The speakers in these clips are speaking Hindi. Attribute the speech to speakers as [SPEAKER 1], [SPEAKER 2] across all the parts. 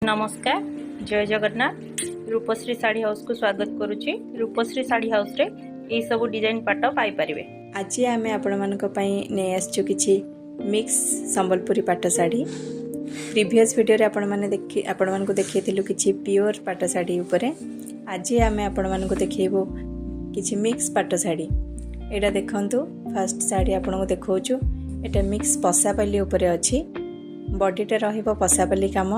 [SPEAKER 1] नमस्कार जय जगन्नाथ रूपश्री साड़ी हाउस को स्वागत करुच्ची। रूपश्री साड़ी हाउस रे ये सब डिजाइन पाट पाई परिवे।
[SPEAKER 2] आज आम नहीं आसचु किछि मिक्स संबलपुरी पाट साड़ी। प्रीवियस वीडियो रे आपण मानक देखिथिलु किछि प्योर पाट साड़ी उपरे। आज आम आपण मानक देखिबो किछि मिक्स पाट साड़ी। एटा देखंतु फर्स्ट साड़ी आपण को देखौछु। एटा मिक्स पसापल्ली उपरे अछि। बॉडीटा रहिबो पसापल्ली काम।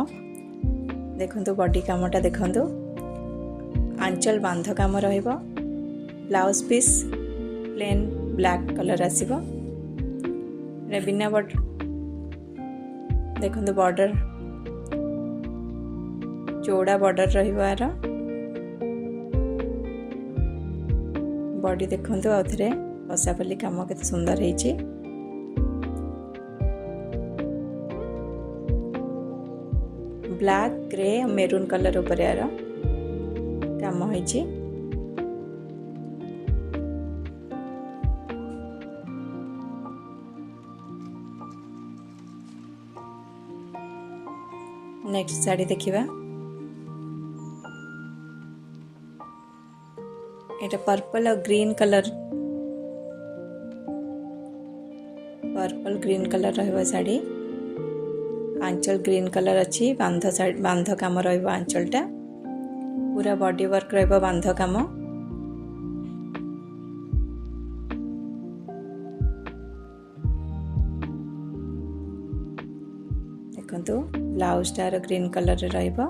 [SPEAKER 2] देखंतु बॉडी कामटा देखंतु। आंचल बांध काम रहिबो। Blouse piece plain black colour आसीबो। रे बिना बॉर्डर देखंतु बॉर्डर चौड़ा बॉर्डर रहिबो। आर बॉडी देखंतु आउथरे पसापल्ली काम केते सुंदर हेछि। ब्लैक ग्रे मेरून कलर ऊपर यार काम होइछि। नेक्स्ट साड़ी देखिबा। एटा पर्पल और ग्रीन कलर रहबा साड़ी। आंचल ग्रीन कलर अच्छी। बांध काम रहिबो। आंचलटा पूरा बॉडी वर्क रहिबो। बांध काम देखंतु। ब्लाउज टार ग्रीन कलर रे रहिबो।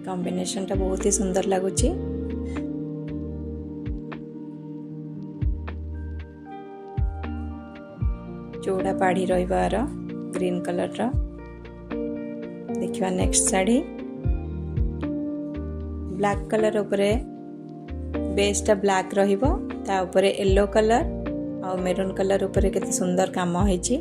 [SPEAKER 2] कॉम्बिनेशन टा बहुत ही सुंदर लागुची। चौड़ा पाड़ी रहिबार ग्रीन कलर रा। देखिबा नेक्स्ट साड़ी। ब्लैक कलर उपरे बेसटा ब्लैक रहिबो। ता उपरे येलो कलर और मेरून कलर उपरे केते सुंदर काम होइछि।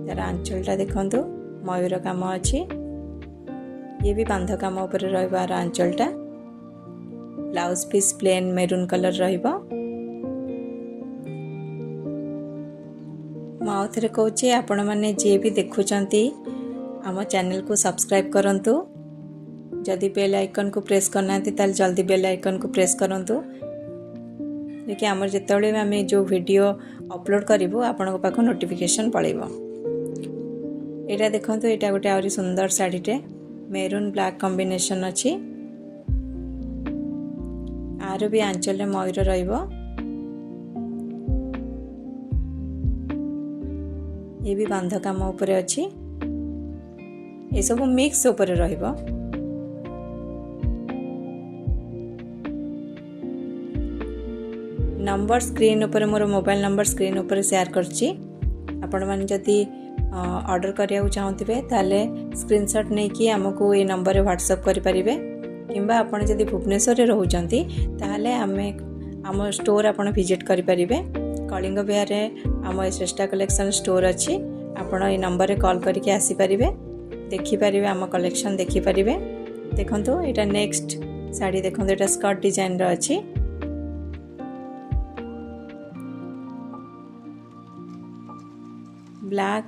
[SPEAKER 2] तार आंचलटा देखंतु मयूर काम अछि। ये भी बांध काम उपरे रहिबार आंचलटा। Blouse piece plain maroon colour रहिबो। माउथरे कहूँ आपण मैंने जी भी देखुंट आम चैनल को सब्सक्राइब करंतु। जदि बेल आइकन को प्रेस करना ताल जल्दी बेल आइकन को प्रेस करंतु। देखिए आमर जिते आम जो वीडियो अपलोड करूँ आपण पाख नोटिफिकेशन पड़ेबो। एटा देखंतु। एटा गोटे आउरी सुंदर साड़ीटे मेरून ब्लैक कॉम्बिनेशन अच्छी। आर भी आंचल रे मयूर रहिबो। ये भी बांध काम उपरे अच्छी। ये सब मिक्स उपरे रहिबो। नंबर स्क्रीन उपरे मोर मोबाइल नंबर स्क्रीन उपरे शेयर करछि। आपण माने जदि ऑर्डर करिया चाहूथिबे ताले स्क्रीनशॉट नै कि हमकु ए नंबर रे व्हाट्सएप करि परिबे। किंबा आपण जदि भुवनेश्वर रे रहउचंती ताले आम स्टोर आपण विजिट करि परिबे। कलिंग बिहार रे आम श्रेष्ठा कलेक्शन स्टोर अच्छी। आपण ये नंबर रे कॉल करके आसी परिबे। देखि परिबे आम कलेक्शन देखि परिबे। देखंतु एटा नेक्स्ट साड़ी देखंतु। एटा स्कर्ट डिजाइन रो अच्छी। ब्लैक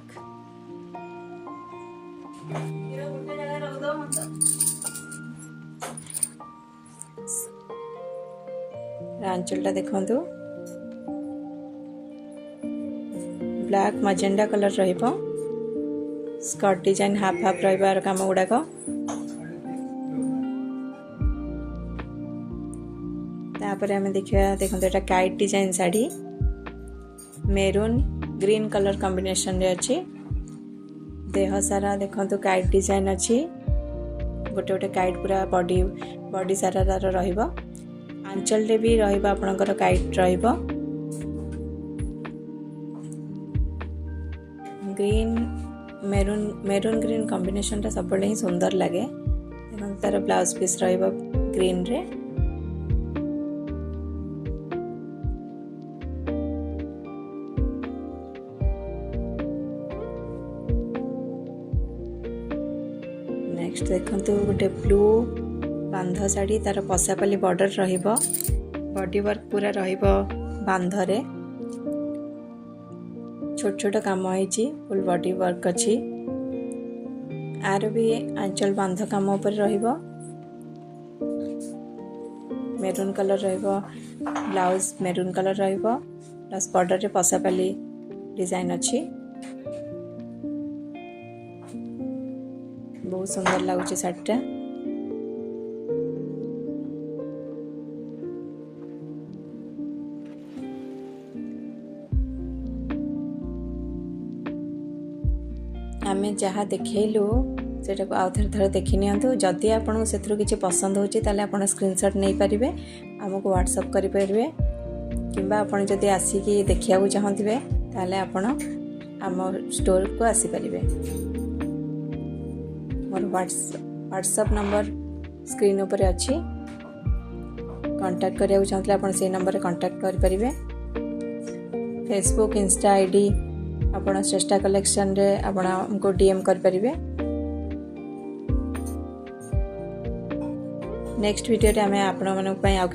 [SPEAKER 2] आंचलटा देखंतु। ब्लैक मजेंडा कलर रहिबो। स्कर्ट डिजाइन हाफ हाफ रहिबार काम गुडाक। तापर हमें देखिया। देखंतु एटा kite design sari maroon green colour combination रे अछि। देह सारा देखंतु काइट डिजाइन अछि। गोटे गोटे काइट पूरा बॉडी सारा रहिबो। आंचल रे भी रहिबो आपनकर काइट रहिबो। ग्रीन मेरून ग्रीन कॉम्बिनेशन टा सब ही सुंदर लगे। तार ब्लाउज पीस रहिबो ग्रीन रे। नेक्स्ट देखंतु गोटे ब्लू बांध साड़ी। तार पसापल्ली बॉर्डर रहिबो। बॉडी वर्क पूरा रहिबो बांधरे। छोट छोट काम होइछि फुल बॉडी वर्क अछि आर भी आंचल बांध काम ऊपर रहिबो मेरून कलर रहिबो ब्लाउज मेरून कलर रहिबो प्लस बॉर्डर रे पसापाली डिजाइन अछि बहुत सुंदर लागुछि साड़ीटा आमे जहाँ देखैलु सेटा को आउ थर देखि नियंतु जदि आपन सेथरु किछि पसंद होछि ताले आपन स्क्रीनशॉट नै परिबे हमको व्हाट्सएप करि परिबे किबा आपन जदि आसी कि देखिया को चाहंतिबे ताले आपन आम स्टोर को आसी परिबे मोर व्हाट्सएप नंबर स्क्रीन ऊपर अछि कांटेक्ट करिया चाहतले आपन से नंबर रे कांटेक्ट करि परिबे फेसबुक इंस्टा आईडी आपण श्रेष्ठा कलेक्शन रे आपण हमको डीएम कर परिबे नेक्स्ट वीडियो रे हमें आपण मन पय आ